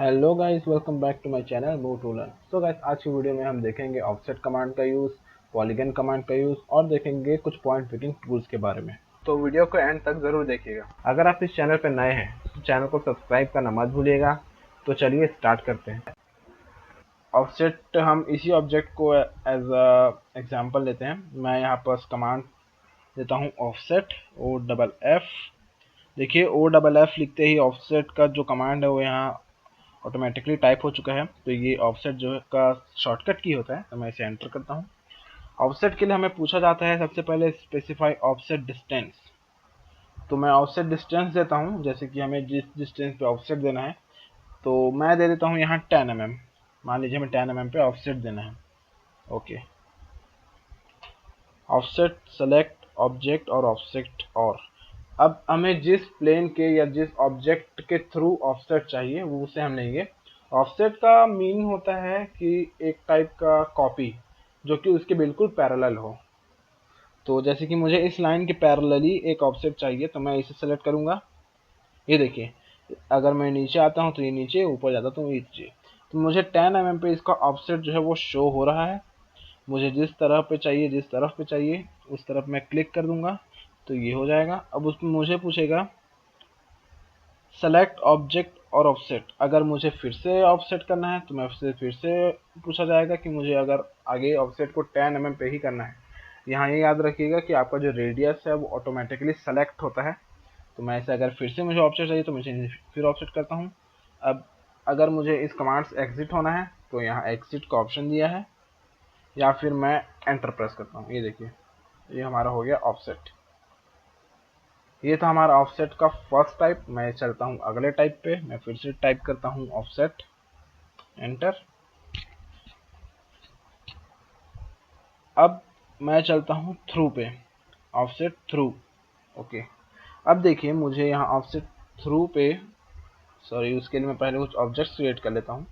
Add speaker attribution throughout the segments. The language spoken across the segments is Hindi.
Speaker 1: Hello guys, welcome back to my channel move to learn. So guys, आज की वीडियो में हम देखेंगे ऑफसेट कमांड का यूज़, पॉलीगन कमांड का यूज़ और देखेंगे कुछ पॉइंट पिकिंग टूल्स के बारे में। तो वीडियो को एंड तक ज़रूर देखिएगा। अगर आप इस चैनल पर नए हैं तो चैनल को सब्सक्राइब करना मत भूलिएगा। तो चलिए स्टार्ट करते हैं। ऑफसेट हम इसी ऑब्जेक्ट को एज अ एग्जाम्पल लेते हैं। मैं यहाँ पर कमांड देता हूँ ऑफसेट O FF। देखिए O FF लिखते ही ऑफसेट का जो कमांड है वो यहाँ ऑटोमेटिकली टाइप हो चुका है। तो ये ऑफसेट जो का शॉर्टकट की होता है, तो मैं इसे एंटर करता हूँ। ऑफसेट के लिए हमें पूछा जाता है सबसे पहले स्पेसिफाई ऑफसेट डिस्टेंस। तो मैं ऑफसेट डिस्टेंस देता हूँ, जैसे कि हमें जिस डिस्टेंस पे ऑफसेट देना है। तो मैं दे देता हूँ यहाँ 10 mm। मान लीजिए हमें 10 mm पे ऑफसेट देना है। ओके, ऑफसेट सेलेक्ट ऑब्जेक्ट और ऑफसेट। और अब हमें जिस प्लेन के या जिस ऑब्जेक्ट के थ्रू ऑफसेट चाहिए वो उसे हम लेंगे। ऑफसेट का मीनिंग होता है कि एक टाइप का कॉपी जो कि उसके बिल्कुल पैरेलल हो। तो जैसे कि मुझे इस लाइन के पैरेलली एक ऑफसेट चाहिए, तो मैं इसे सेलेक्ट करूंगा। ये देखिए, अगर मैं नीचे आता हूँ तो ये नीचे, ऊपर जाता तो ये नीचे। तो मुझे 10 mm पे इसका ऑफसेट जो है वो शो हो रहा है। मुझे जिस तरफ पे चाहिए, जिस तरफ पे चाहिए उस तरफ मैं क्लिक कर दूंगा तो ये हो जाएगा। अब उसमें मुझे पूछेगा सेलेक्ट ऑब्जेक्ट और ऑफसेट। अगर मुझे फिर से ऑफसेट करना है तो मैं फिर से पूछा जाएगा कि मुझे अगर आगे ऑफसेट को 10 mm पे ही करना है। यहाँ ये याद रखिएगा कि आपका जो रेडियस है वो ऑटोमेटिकली सेलेक्ट होता है। तो मैं इसे अगर फिर से मुझे ऑफसेट चाहिए तो मुझे फिर ऑफसेट करता हूँ। अब अगर मुझे इस कमांड से एग्जिट होना है तो यहाँ एग्जिट का ऑप्शन दिया है, या फिर मैं एंटर प्रेस करता हूँ। ये देखिए, ये हमारा हो गया ऑफसेट। ये था हमारा ऑफसेट का फर्स्ट टाइप। मैं चलता हूँ अगले टाइप पे। मैं फिर से टाइप करता हूँ ऑफसेट, एंटर। अब मैं चलता हूँ थ्रू पे, ऑफसेट थ्रू। ओके, अब देखिए मुझे यहाँ ऑफसेट थ्रू पे, सॉरी, उसके लिए मैं पहले कुछ ऑब्जेक्ट्स क्रिएट कर लेता हूँ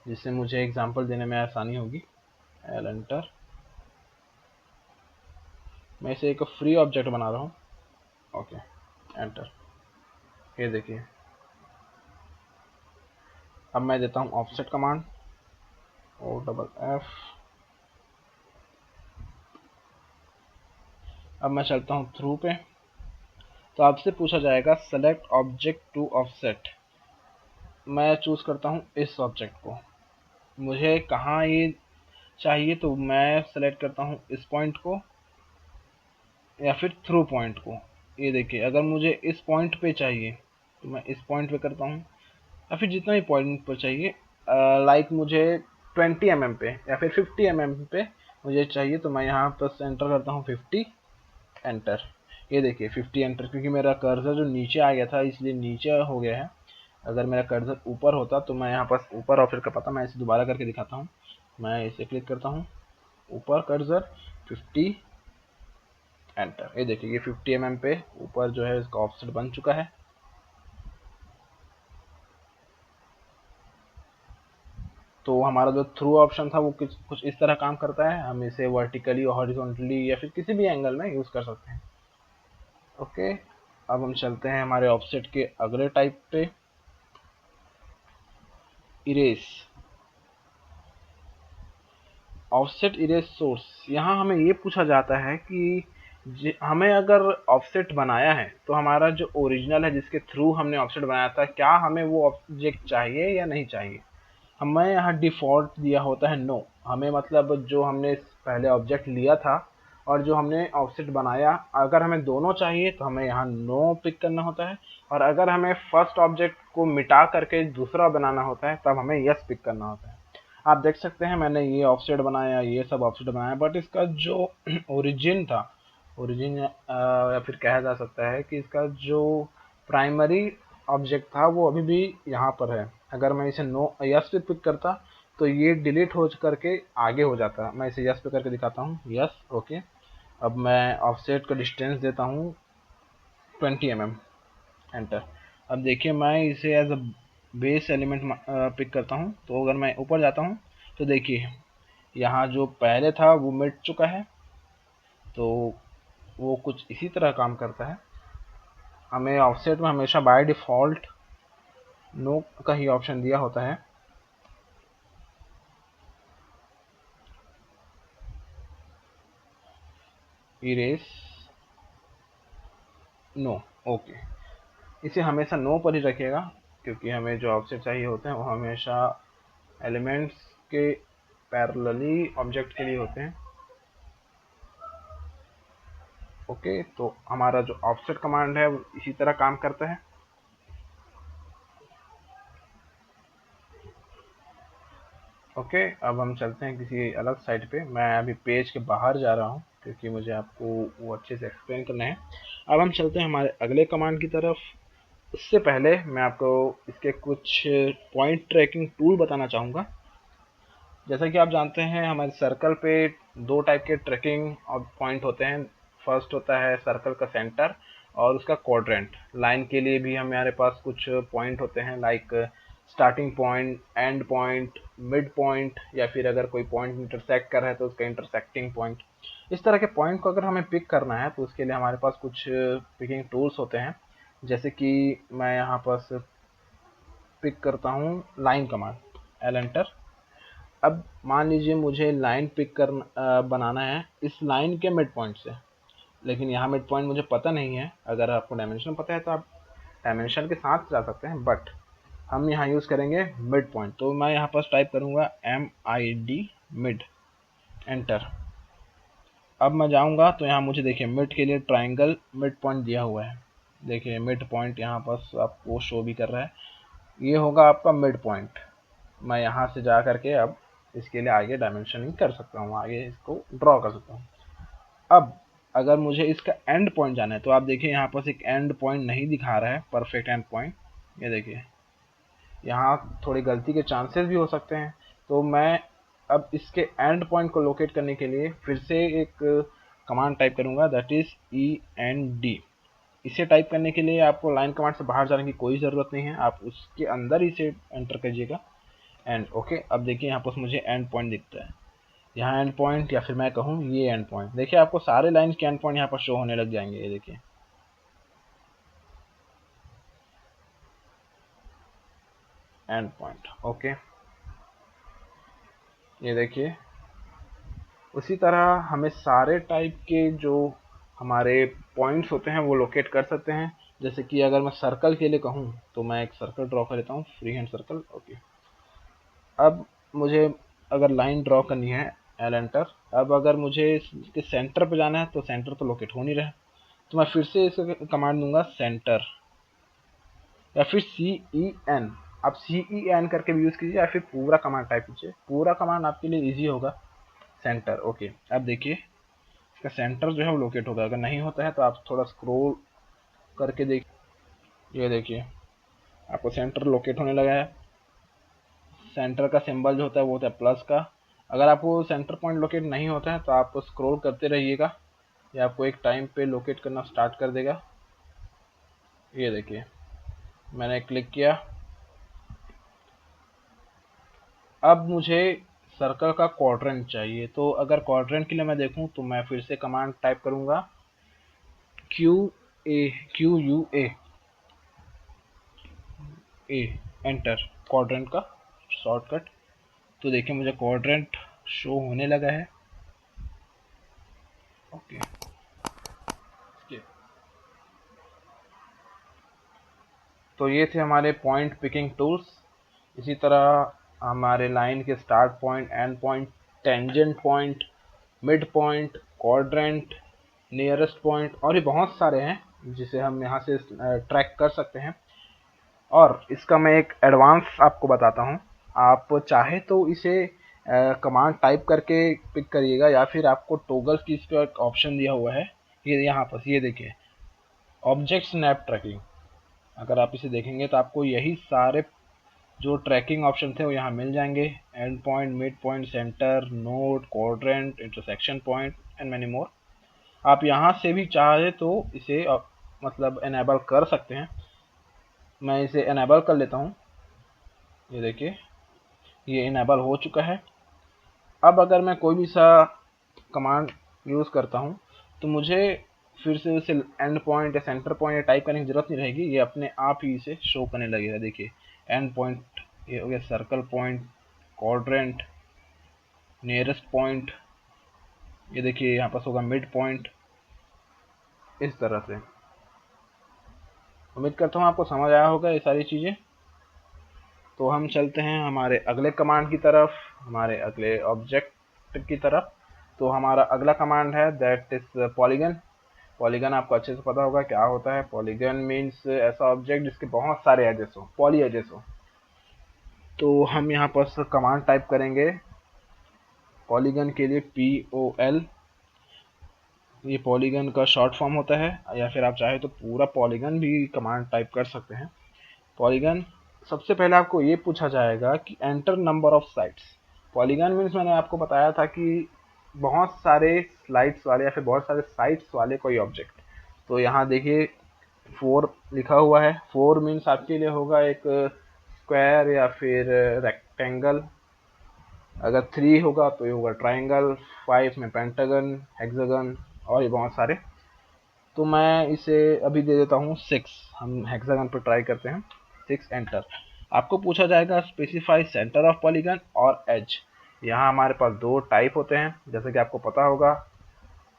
Speaker 1: जिससे मुझे एग्जांपल देने में आसानी होगी। एंटर। मैं इसे एक फ्री ऑब्जेक्ट बना रहा हूँ। Okay, enter. ये देखिए, अब मैं देता हूँ ऑफसेट कमांड OFF। अब मैं चलता हूँ थ्रू पे। तो आपसे पूछा जाएगा सेलेक्ट ऑब्जेक्ट टू ऑफसेट। मैं चूज करता हूँ इस ऑब्जेक्ट को। मुझे कहाँ ये चाहिए तो मैं सेलेक्ट करता हूँ इस पॉइंट को या फिर थ्रू पॉइंट को। ये देखिए, अगर मुझे इस पॉइंट पे चाहिए तो मैं इस पॉइंट पे करता हूँ, या फिर जितना भी पॉइंट पर चाहिए। लाइक मुझे 20 mm पे या फिर 50 mm पे मुझे चाहिए, तो मैं यहाँ पर एंटर करता हूँ 50, एंटर। ये देखिए 50 एंटर, क्योंकि मेरा कर्सर जो नीचे आ गया था इसलिए नीचे हो गया है। अगर मेरा कर्सर ऊपर होता तो मैं यहाँ पर ऊपर ऑप्शन कर पाता। मैं इसे दोबारा करके दिखाता हूँ। मैं इसे क्लिक करता हूँ, ऊपर कर्सर 50, एंटर। ये देखिए, ये 50 mm पे ऊपर जो है इसका ऑफसेट बन चुका है। तो हमारा जो थ्रू ऑप्शन था वो कुछ इस तरह काम करता है। हम इसे वर्टिकली, हॉरिजॉन्टली या फिर किसी भी एंगल में यूज कर सकते हैं। ओके, अब हम चलते हैं हमारे ऑफसेट के अगले टाइप पे, इरेज। Offset erase source. यहाँ हमें ये पूछा जाता है कि हमें अगर ऑफसेट बनाया है तो हमारा जो ओरिजिनल है जिसके थ्रू हमने ऑफसेट बनाया था, क्या हमें वो ऑब्जेक्ट चाहिए या नहीं चाहिए। हमें यहाँ डिफ़ॉल्ट दिया होता है नो। हमें मतलब जो हमने पहले ऑब्जेक्ट लिया था और जो हमने ऑफसेट बनाया, अगर हमें दोनों चाहिए तो हमें यहाँ नो पिक करना होता है। और अगर हमें फर्स्ट ऑब्जेक्ट को मिटा करके दूसरा बनाना होता है तब हमें यस पिक करना होता है। आप देख सकते हैं मैंने ये ऑफसेट बनाया, ये सब ऑफसेट बनाया, बट इसका जो ओरिजिन था, ओरिजिन या फिर कहा जा सकता है कि इसका जो प्राइमरी ऑब्जेक्ट था वो अभी भी यहाँ पर है। अगर मैं इसे नो यस पे पिक करता तो ये डिलीट हो करके आगे हो जाता। मैं इसे यस पे करके दिखाता हूँ, यस, ओके। अब मैं ऑफसेट का डिस्टेंस देता हूँ 20 mm, एंटर। अब देखिए मैं इसे as a base element pick करता हूँ। तो अगर मैं ऊपर जाता हूँ तो देखिए यहाँ जो पहले था वो मिट चुका है। तो वो कुछ इसी तरह काम करता है। हमें ऑफसेट में हमेशा बाय डिफ़ॉल्ट नो का ही ऑप्शन दिया होता है। Erase no, okay. इसे हमेशा नो पर ही रखिएगा, क्योंकि हमें जो ऑफसेट चाहिए होते हैं वो हमेशा एलिमेंट्स के पैरेलली ऑब्जेक्ट के लिए होते हैं। ओके, तो हमारा जो ऑफसेट कमांड है वो इसी तरह काम करता है। ओके, अब हम चलते हैं किसी अलग साइट पे। मैं अभी पेज के बाहर जा रहा हूँ क्योंकि मुझे आपको वो अच्छे से एक्सप्लेन करना है। अब हम चलते हैं हमारे अगले कमांड की तरफ। उससे पहले मैं आपको इसके कुछ पॉइंट ट्रैकिंग टूल बताना चाहूँगा। जैसा कि आप जानते हैं हमारे सर्कल पे दो टाइप के ट्रैकिंग पॉइंट होते हैं। फर्स्ट होता है सर्कल का सेंटर और उसका क्वाड्रेंट। लाइन के लिए भी हमारे पास कुछ पॉइंट होते हैं, like starting point, and point, mid point, या फिर अगर कोई पॉइंट इंटरसेक्ट कर रहा है तो उसका इंटरसेक्टिंग पॉइंट। इस तरह के पॉइंट को अगर हमें पिक करना है तो उसके लिए हमारे पास कुछ पिकिंग टूल्स होते हैं। जैसे कि मैं यहाँ पर पिक करता हूँ लाइन कमांड, एल एंटर। अब मान लीजिए मुझे लाइन पिक करना बनाना है इस लाइन के मिड पॉइंट से, लेकिन यहाँ मिड पॉइंट मुझे पता नहीं है। अगर आपको डायमेंशन पता है तो आप डायमेंशन के साथ जा सकते हैं, बट हम यहाँ यूज़ करेंगे मिड पॉइंट। तो मैं यहाँ पर टाइप करूँगा MID मिड, एंटर। अब मैं जाऊँगा तो यहाँ मुझे देखिए मिड के लिए ट्राइंगल मिड पॉइंट दिया हुआ है। देखिए मिड पॉइंट यहाँ पर आपको शो भी कर रहा है, ये होगा आपका मिड पॉइंट। मैं यहाँ से जा करके अब इसके लिए आगे डायमेंशनिंग कर सकता हूँ, आगे इसको ड्रॉ कर सकता हूँ। अब अगर मुझे इसका एंड पॉइंट जाना है तो आप देखिए यहाँ पर एक एंड पॉइंट नहीं दिखा रहा है, परफेक्ट एंड पॉइंट। ये देखिए यहाँ थोड़ी गलती के चांसेस भी हो सकते हैं। तो मैं अब इसके एंड पॉइंट को लोकेट करने के लिए फिर से एक कमांड टाइप करूँगा, दैट इज END। इसे टाइप करने के लिए आपको लाइन कमांड से बाहर जाने की कोई ज़रूरत नहीं है, आप उसके अंदर ही इसे एंटर कीजिएगा, एंड ओके। अब देखिए यहाँ पर मुझे एंड पॉइंट दिखता है, यहाँ एंड पॉइंट, या फिर मैं कहूँ ये एंड पॉइंट। देखिए आपको सारे लाइन के एंड पॉइंट यहाँ पर शो होने लग जाएंगे। ये देखिए एंड पॉइंट, ओके। ये देखिए उसी तरह हमें सारे टाइप के जो हमारे पॉइंट्स होते हैं वो लोकेट कर सकते हैं। जैसे कि अगर मैं सर्कल के लिए कहूँ तो मैं एक सर्कल ड्रॉ कर लेता हूँ, फ्री हैंड सर्कल, ओके। अब मुझे अगर लाइन ड्रॉ करनी है, एल एंटर। अब अगर मुझे इसके सेंटर पे जाना है तो सेंटर तो लोकेट हो नहीं रहा है, तो मैं फिर से इसका कमांड दूंगा सेंटर, या फिर CEN। आप CEN करके भी यूज़ कीजिए, या फिर पूरा कमांड टाइप कीजिए, पूरा कमांड आपके लिए इजी होगा, सेंटर, ओके। अब देखिए इसका सेंटर जो है वो लोकेट होगा। अगर नहीं होता है तो आप थोड़ा स्क्रॉल करके देखिए, ये देखिए आपको सेंटर लोकेट होने लगा है। सेंटर का सिंबल जो होता है वो होता है प्लस का। अगर आपको सेंटर पॉइंट लोकेट नहीं होता है तो आप स्क्रॉल करते रहिएगा, ये आपको एक टाइम पे लोकेट करना स्टार्ट कर देगा। ये देखिए मैंने क्लिक किया। अब मुझे सर्कल का क्वाड्रेंट चाहिए, तो अगर क्वाड्रेंट के लिए मैं देखूं तो मैं फिर से कमांड टाइप करूंगा QUA एंटर, क्वाड्रेंट का शॉर्टकट। तो देखिए मुझे क्वाड्रेंट शो होने लगा है, ओके। तो ये थे हमारे पॉइंट पिकिंग टूल्स। इसी तरह हमारे लाइन के start point, and point, tangent point, mid point, quadrant, nearest point और भी बहुत सारे हैं जिसे हम यहाँ से ट्रैक कर सकते हैं। और इसका मैं एक एडवांस आपको बताता हूँ। आप चाहे तो इसे कमांड टाइप करके पिक करिएगा, या फिर आपको टॉगल कीज पे एक ऑप्शन दिया हुआ है, ये यहाँ पर, ये देखिए ऑब्जेक्ट स्नैप ट्रैकिंग। अगर आप इसे देखेंगे तो आपको यही सारे जो ट्रैकिंग ऑप्शन थे वो यहाँ मिल जाएंगे, and point, mid point, centre, node, quadrant, intersection point and many more. आप यहाँ से भी चाहे तो इसे मतलब एनेबल कर सकते हैं। मैं इसे एनेबल कर लेता हूँ, ये देखिए ये इनेबल हो चुका है। अब अगर मैं कोई भी सा कमांड यूज़ करता हूँ तो मुझे फिर से उसे एंड पॉइंट या सेंटर पॉइंट टाइप करने की ज़रूरत नहीं रहेगी, ये अपने आप ही इसे शो करने लगेगा। देखिए एंड पॉइंट, ये हो गया circle point, quadrant, nearest point, ये देखिए यहाँ पास होगा मिड पॉइंट। इस तरह से उम्मीद करता हूँ आपको समझ आया होगा ये सारी चीज़ें। तो हम चलते हैं हमारे अगले कमांड की तरफ, हमारे अगले ऑब्जेक्ट की तरफ। तो हमारा अगला कमांड है दैट इज पॉलीगन। पॉलीगन आपको अच्छे से पता होगा क्या होता है। पॉलीगन मीन्स ऐसा ऑब्जेक्ट जिसके बहुत सारे एजेस हो, पॉली एजेस हो। तो हम यहाँ पर कमांड टाइप करेंगे पॉलीगन के लिए POL, ये पॉलीगन का शॉर्ट फॉर्म होता है, या फिर आप चाहे तो पूरा पॉलीगन भी कमांड टाइप कर सकते हैं। पॉलीगन, सबसे पहले आपको ये पूछा जाएगा कि enter number of sides. Polygon means मैंने आपको बताया था कि बहुत सारे स्लाइड्स वाले या फिर बहुत सारे साइड्स वाले कोई ऑब्जेक्ट। तो यहाँ देखिए 4 लिखा हुआ है। 4 मीन्स आपके लिए होगा एक स्क्वायर या फिर रेक्टेंगल। अगर 3 होगा तो ये होगा ट्राइंगल, 5 में पेंटागन, हेक्सागन और ये बहुत सारे। तो मैं इसे अभी दे देता हूँ 6। हम हेक्सागन पर ट्राई करते हैं। 6 एंटर। आपको पूछा जाएगा स्पेसिफाई सेंटर ऑफ पॉलीगन और एज। यहाँ हमारे पास 2 टाइप होते हैं जैसे कि आपको पता होगा।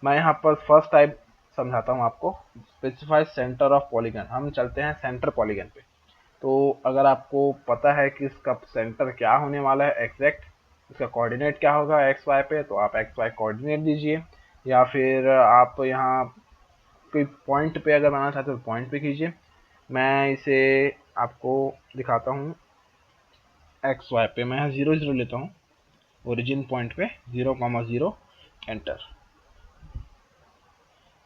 Speaker 1: मैं यहाँ पर फर्स्ट टाइप समझाता हूँ आपको, स्पेसिफाई सेंटर ऑफ पॉलीगन। हम चलते हैं सेंटर पॉलीगन पे। तो अगर आपको पता है कि इसका सेंटर क्या होने वाला है एग्जैक्ट, इसका कोऑर्डिनेट क्या होगा एक्स वाई पे, तो आप एक्स वाई कोऑर्डिनेट दीजिए, या फिर आप यहाँ कोई पॉइंट पे अगर बनाना चाहते हो तो पॉइंट पे कीजिए। मैं इसे आपको दिखाता हूँ एक्स वाई पे। मैं 0 0 लेता हूँ ओरिजिन पॉइंट पे, 0,0 एंटर।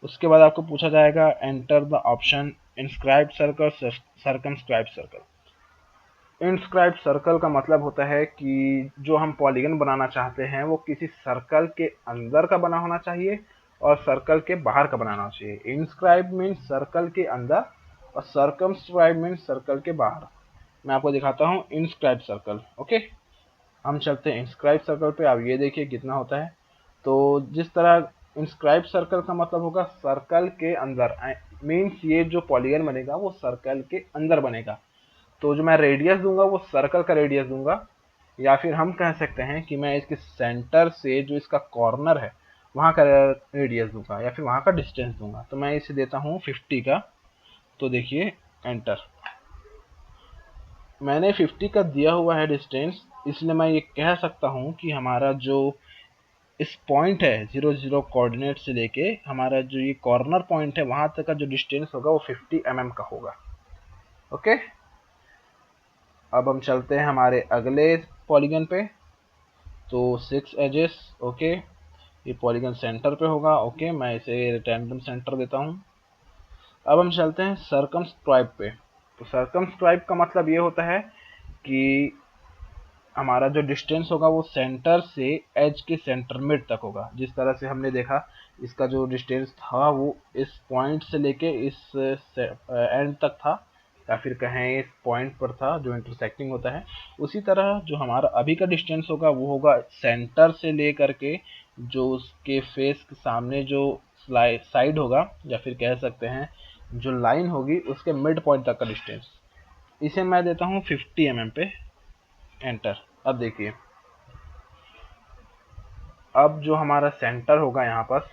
Speaker 1: उसके बाद आपको पूछा जाएगा enter the option inscribed circle, circumscribed circle. Inscribed circle का मतलब होता है कि जो हम पॉलीगन बनाना चाहते हैं वो किसी सर्कल के अंदर का बना होना चाहिए और सर्कल के बाहर का बनाना चाहिए। इंस्क्राइब मीन्स सर्कल के अंदर और सर्कमस्क्राइब मीन्स सर्कल के बाहर। मैं आपको दिखाता हूँ इंस्क्राइब सर्कल। ओके, हम चलते हैं इंस्क्राइब सर्कल पे। आप ये देखिए कितना होता है। तो जिस तरह इंस्क्राइब सर्कल का मतलब होगा सर्कल के अंदर, मीन्स ये जो पॉलीगन बनेगा वो सर्कल के अंदर बनेगा। तो जो मैं रेडियस दूंगा वो सर्कल का रेडियस दूंगा, या फिर हम कह सकते हैं कि मैं इसके सेंटर से जो इसका कॉर्नर है वहाँ का रेडियस दूंगा, या फिर वहाँ का डिस्टेंस दूंगा। तो मैं इसे देता हूँ 50 का। तो देखिए एंटर। मैंने 50 का दिया हुआ है डिस्टेंस, इसलिए मैं ये कह सकता हूँ कि हमारा जो इस पॉइंट है 0 0 कोऑर्डिनेट से लेके हमारा जो ये कॉर्नर पॉइंट है वहां तक का जो डिस्टेंस होगा वो 50 mm का होगा। ओके, अब हम चलते हैं हमारे अगले पॉलीगन पे। तो 6 एजेस। ओके, ये पॉलीगन सेंटर पे होगा। ओके, मैं इसे रैंडम सेंटर देता हूँ। अब हम चलते हैं सर्कमस्क्राइब पे। तो सर्कमस्क्राइब का मतलब ये होता है कि हमारा जो डिस्टेंस होगा वो सेंटर से एज के सेंटर मिड तक होगा। जिस तरह से हमने देखा इसका जो डिस्टेंस था वो इस पॉइंट से लेके इस एंड तक था, या फिर कहें इस पॉइंट पर था जो इंटरसेक्टिंग होता है। उसी तरह जो हमारा अभी का डिस्टेंस होगा वो होगा सेंटर से ले करके जो उसके फेस के सामने जो साइड होगा, या फिर कह सकते हैं जो लाइन होगी उसके मिड पॉइंट तक का डिस्टेंस। इसे मैं देता हूँ 50 mm पे एंटर। अब देखिए, अब जो हमारा सेंटर होगा यहाँ पर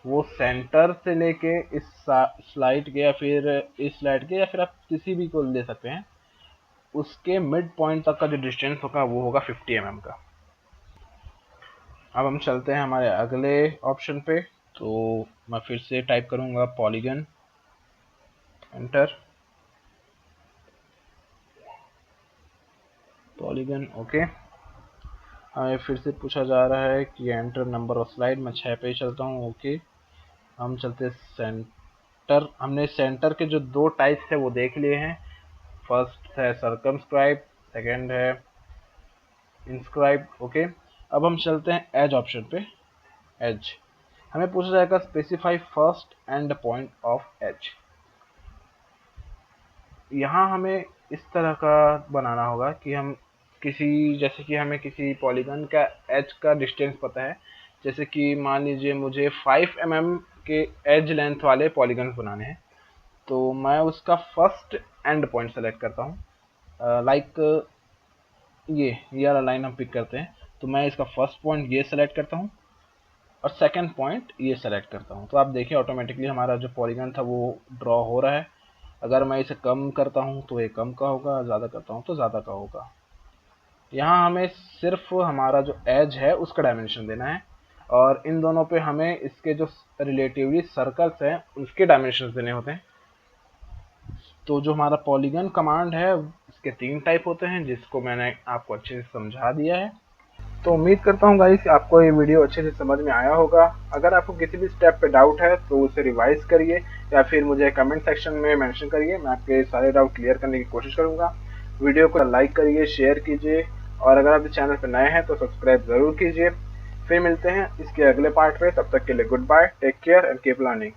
Speaker 1: वो सेंटर से लेके इस स्लाइड के या फिर इस स्लाइड के या फिर आप किसी भी को ले सकते हैं, उसके मिड पॉइंट तक का जो डिस्टेंस होगा वो होगा 50 mm का। अब हम चलते हैं हमारे अगले ऑप्शन पे। तो मैं फिर से टाइप करूंगा पॉलीगन, एंटर, पॉलीगन। ओके, हमें फिर से पूछा जा रहा है कि एंटर नंबर ऑफ स्लाइड। मैं 6 पे ही चलता हूँ। ओके, हम चलते सेंटर। हमने सेंटर के जो 2 टाइप्स है वो देख लिए हैं। फर्स्ट है सर्कमस्क्राइब, सेकेंड है इंस्क्राइब। ओके, अब हम चलते हैं एज ऑप्शन पे। एज, हमें पूछा जाएगा specify first end point of edge. यहाँ हमें इस तरह का बनाना होगा कि हम किसी, जैसे कि हमें किसी पॉलीगन का एज का डिस्टेंस पता है। जैसे कि मान लीजिए मुझे 5 mm के एज लेंथ वाले पॉलीगन बनाने हैं। तो मैं उसका फर्स्ट एंड पॉइंट सेलेक्ट करता हूँ। लाइक ये वाला लाइन हम पिक करते हैं, तो मैं इसका फर्स्ट पॉइंट ये सेलेक्ट करता हूँ और सेकंड पॉइंट ये सेलेक्ट करता हूँ। तो आप देखिए ऑटोमेटिकली हमारा जो पॉलीगन था वो ड्रॉ हो रहा है। अगर मैं इसे कम करता हूँ तो ये कम का होगा, ज़्यादा करता हूँ तो ज़्यादा का होगा। यहाँ हमें सिर्फ हमारा जो एज है उसका डायमेंशन देना है, और इन दोनों पे हमें इसके जो रिलेटिवली सर्कल्स हैं उसके डायमेंशन देने होते हैं। तो जो हमारा पॉलीगन कमांड है इसके 3 टाइप होते हैं, जिसको मैंने आपको अच्छे से समझा दिया है। तो उम्मीद करता हूँ गाइस आपको ये वीडियो अच्छे से समझ में आया होगा। अगर आपको किसी भी स्टेप पे डाउट है तो उसे रिवाइज करिए या फिर मुझे कमेंट सेक्शन में मेंशन करिए, मैं आपके सारे डाउट क्लियर करने की कोशिश करूंगा। वीडियो को लाइक करिए, शेयर कीजिए, और अगर आप इस चैनल पर नए हैं तो सब्सक्राइब जरूर कीजिए। फिर मिलते हैं इसके अगले पार्ट में, तब तक के लिए goodbye, take care and keep learning.